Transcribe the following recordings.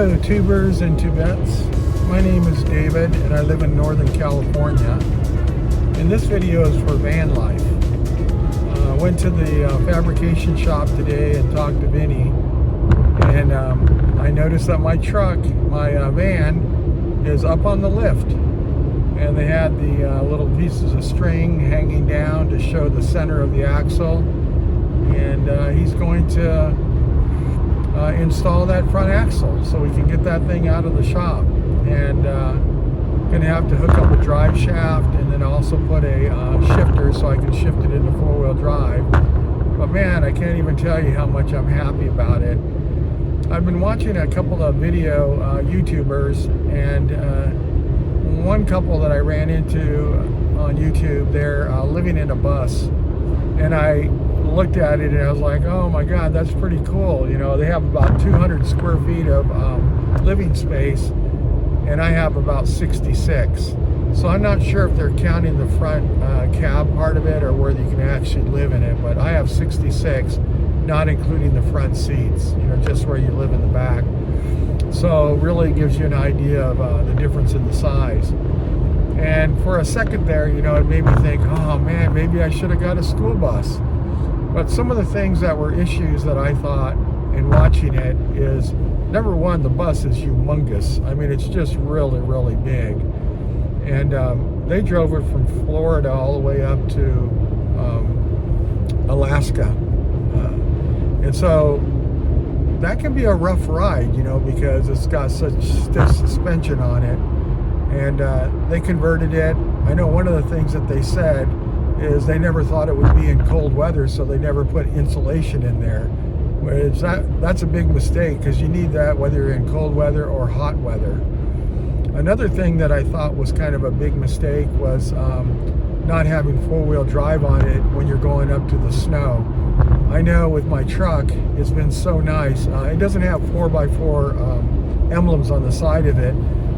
Hello tubers and tubettes, my name is David and I live in Northern California, and this video is for VanLife. I went to the fabrication shop today and talked to Vinny, and I noticed that my truck, my van, is up on the lift, and they had the little pieces of string hanging down to show the center of the axle, and he's going to install that front axle so we can get that thing out of the shop. And gonna have to hook up a drive shaft and then also put a shifter so I can shift it into four-wheel drive. But man, I can't even tell you how much I'm happy about it. I've been watching a couple of video YouTubers, and one couple that I ran into on YouTube, they're living in a bus, and I looked at it and I was like, oh my god, that's pretty cool. You know, they have about 200 square feet of living space, and I have about 66. So I'm not sure if they're counting the front cab part of it or where you can actually live in it, but I have 66, not including the front seats, you know, just where you live in the back. So it really gives you an idea of the difference in the size. And for a second there, you know, it made me think, oh man, maybe I should have got a school bus. But some of the things that were issues that I thought in watching it is, number one, the bus is humongous. I mean, it's just really, really big. And they drove it from Florida all the way up to Alaska. And so that can be a rough ride, you know, because it's got such stiff suspension on it. And they converted it. I know one of the things that they said is they never thought it would be in cold weather, so they never put insulation in there. Whereas that's a big mistake, because you need that whether you're in cold weather or hot weather. Another thing that I thought was kind of a big mistake was not having four-wheel drive on it when you're going up to the snow. I know with my truck, it's been so nice. It doesn't have 4x4 emblems on the side of it,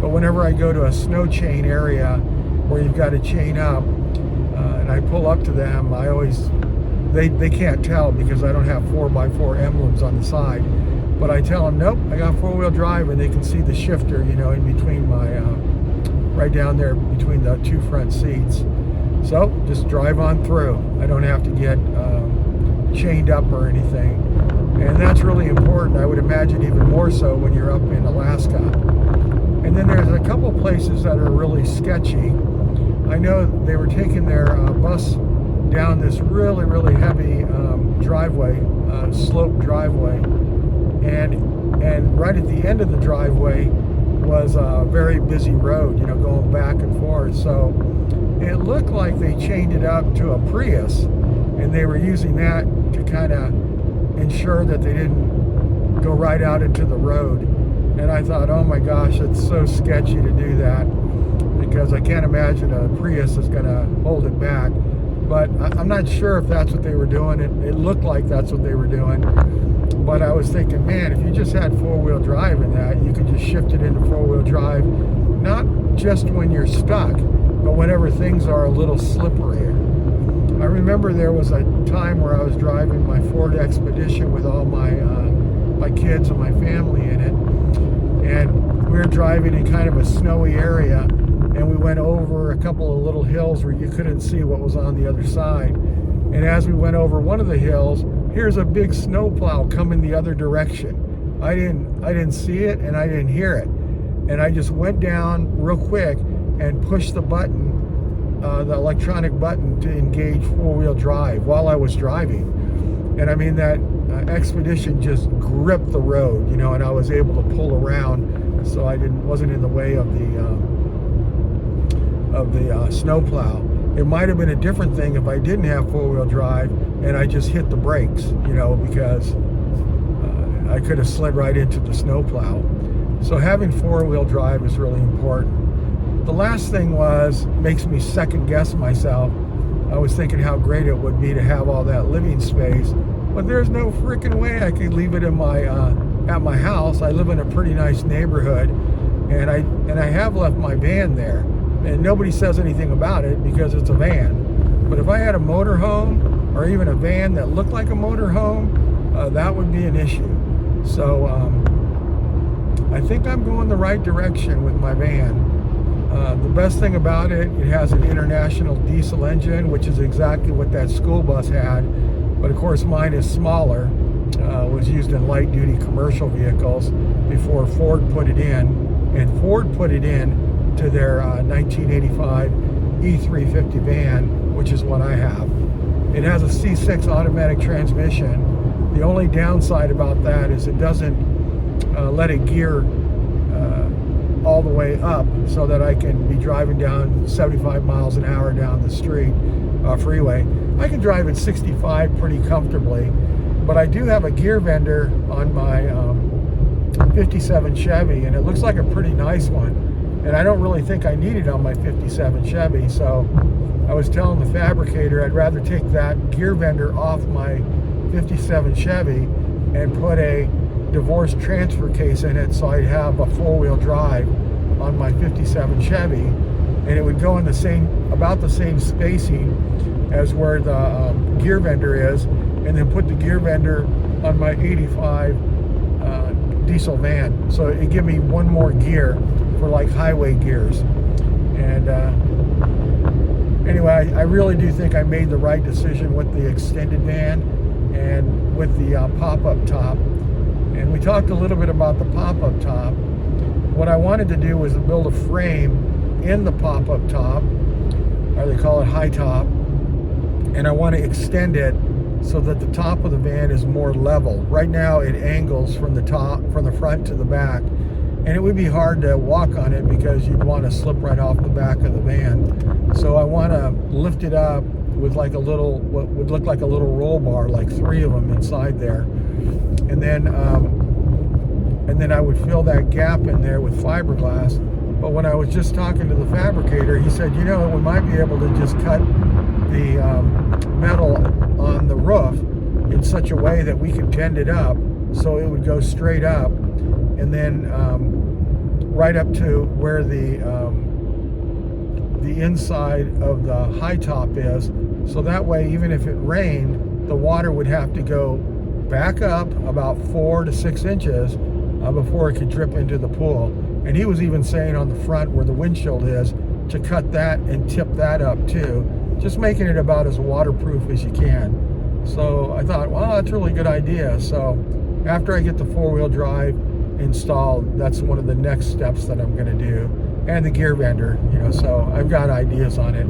but whenever I go to a snow chain area where you've got to chain up, and I pull up to them, I always, they can't tell because I don't have 4x4 emblems on the side. But I tell them, nope, I got four-wheel drive, and they can see the shifter, you know, in between my, right down there between the two front seats. So just drive on through. I don't have to get chained up or anything. And that's really important. I would imagine even more so when you're up in Alaska. And then there's a couple places that are really sketchy. I know they were taking their bus down this really, really heavy driveway, sloped driveway, and right at the end of the driveway was a very busy road, you know, going back and forth. So it looked like they chained it up to a Prius, and they were using that to kind of ensure that they didn't go right out into the road. And I thought, oh my gosh, it's so sketchy to do that, because I can't imagine a Prius is going to hold it back. But I'm not sure if that's what they were doing. It looked like that's what they were doing. But I was thinking, man, if you just had four-wheel drive in that, you could just shift it into four-wheel drive, not just when you're stuck, but whenever things are a little slipperier. I remember there was a time where I was driving my Ford Expedition with all my kids and my family in it, and we were driving in kind of a snowy area, and we went over a couple of little hills where you couldn't see what was on the other side. And as we went over one of the hills, here's a big snowplow coming the other direction. I didn't see it, and I didn't hear it. And I just went down real quick and pushed the button, the electronic button, to engage four-wheel drive while I was driving. And I mean, that Expedition just gripped the road, you know, and I was able to pull around, so I wasn't in the way of the snowplow. It might have been a different thing if I didn't have four-wheel drive and I just hit the brakes, you know, because I could have slid right into the snowplow. So having four-wheel drive is really important. The last thing makes me second guess myself. I was thinking how great it would be to have all that living space, but there's no freaking way I could leave it in my at my house. I live in a pretty nice neighborhood, and I have left my van there, and nobody says anything about it because it's a van. But if I had a motorhome or even a van that looked like a motorhome, that would be an issue. So I think I'm going the right direction with my van. The best thing about it, it has an international diesel engine, which is exactly what that school bus had. But of course, mine is smaller. Was used in light-duty commercial vehicles before Ford put it in. And Ford put it in to their 1985 E350 van, which is what I have. It has a C6 automatic transmission. The only downside about that is it doesn't let it gear all the way up so that I can be driving down 75 miles an hour down the street freeway. I can drive at 65 pretty comfortably, but I do have a gear vendor on my 57 Chevy, and it looks like a pretty nice one, and I don't really think I need it on my 57 Chevy. So I was telling the fabricator I'd rather take that gear vendor off my 57 Chevy and put a divorce transfer case in it, so I'd have a four-wheel drive on my 57 Chevy, and it would go in about the same spacing as where the gear vendor is, and then put the gear vendor on my 85 diesel van. So it'd give me one more gear for like highway gears. And anyway, I really do think I made the right decision with the extended van and with the pop-up top. And we talked a little bit about the pop-up top. What I wanted to do was build a frame in the pop-up top, or they call it high top, and I want to extend it so that the top of the van is more level. Right now it angles from the front to the back, and it would be hard to walk on it because you'd want to slip right off the back of the van. So I want to lift it up with like what would look like a little roll bar, like 3 of them inside there. And then I would fill that gap in there with fiberglass. But when I was just talking to the fabricator, he said, you know, we might be able to just cut the metal on the roof in such a way that we could bend it up so it would go straight up, and then right up to where the inside of the high top is. So that way, even if it rained, the water would have to go back up about 4 to 6 inches before it could drip into the pool. And he was even saying on the front where the windshield is to cut that and tip that up too, just making it about as waterproof as you can. So I thought, well, that's a really good idea. So after I get the four-wheel drive installed, that's one of the next steps that I'm going to do. And the gear vendor, you know, so I've got ideas on it.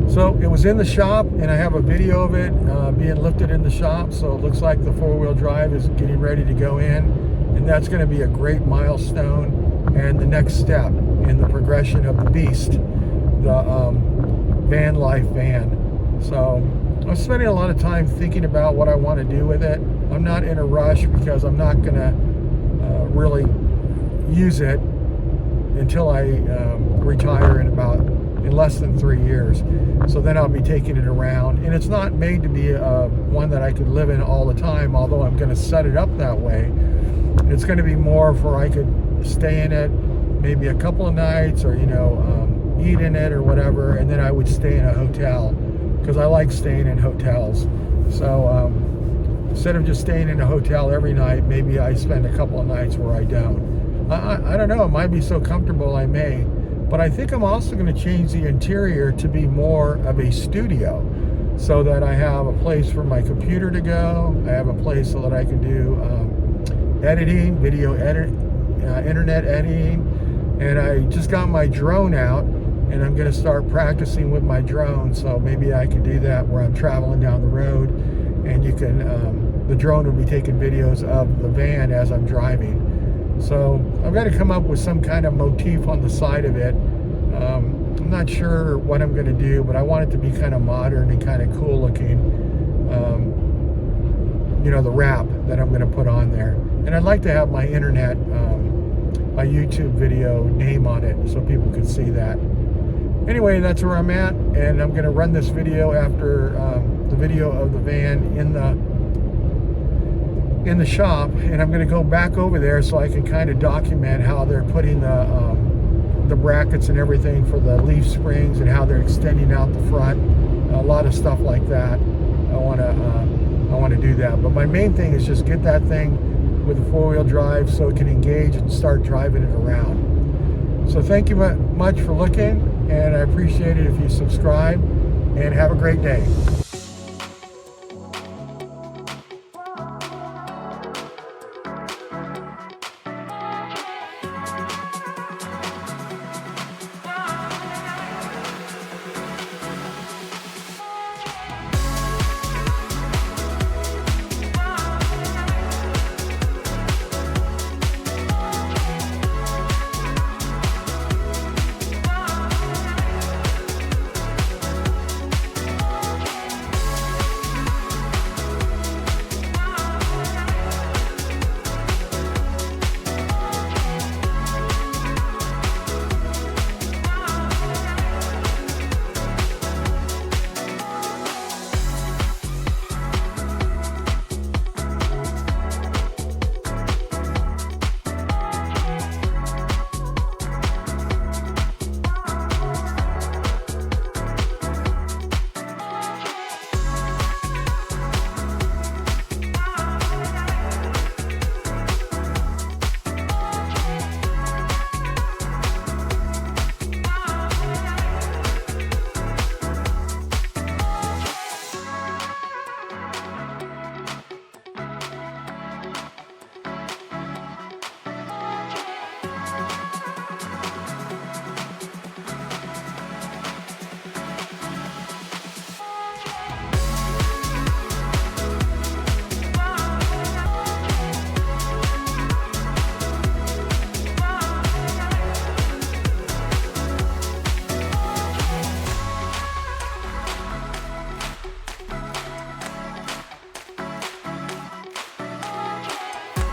So it was in the shop, and I have a video of it being lifted in the shop. So it looks like the four-wheel drive is getting ready to go in, and that's going to be a great milestone and the next step in the progression of the beast, the VanLife van. So I'm spending a lot of time thinking about what I want to do with it. I'm not in a rush because I'm not going to really use it until I retire in less than 3 years. So then I'll be taking it around, and it's not made to be one that I could live in all the time, although I'm going to set it up that way. It's going to be more for I could stay in it maybe a couple of nights, or eat in it or whatever, and then I would stay in a hotel because I like staying in hotels. So instead of just staying in a hotel every night, maybe I spend a couple of nights where I don't. I don't know, it might be so comfortable I may. But I think I'm also going to change the interior to be more of a studio, so that I have a place for my computer to go. I have a place so that I can do editing, video internet editing. And I just got my drone out, and I'm going to start practicing with my drone. So maybe I can do that where I'm traveling down the road, and you can the drone will be taking videos of the van as I'm driving. So I've got to come up with some kind of motif on the side of it. I'm not sure what I'm going to do, but I want it to be kind of modern and kind of cool looking. The wrap that I'm going to put on there. And I'd like to have my internet, my YouTube video name on it so people could see that. Anyway, that's where I'm at, and I'm going to run this video after the video of the van in the shop, and I'm going to go back over there so I can kind of document how they're putting the brackets and everything for the leaf springs, and how they're extending out the front. A lot of stuff like that. I want to do that, but my main thing is just get that thing with the four-wheel drive so it can engage and start driving it around. So thank you much for looking, and I appreciate it if you subscribe, and have a great day.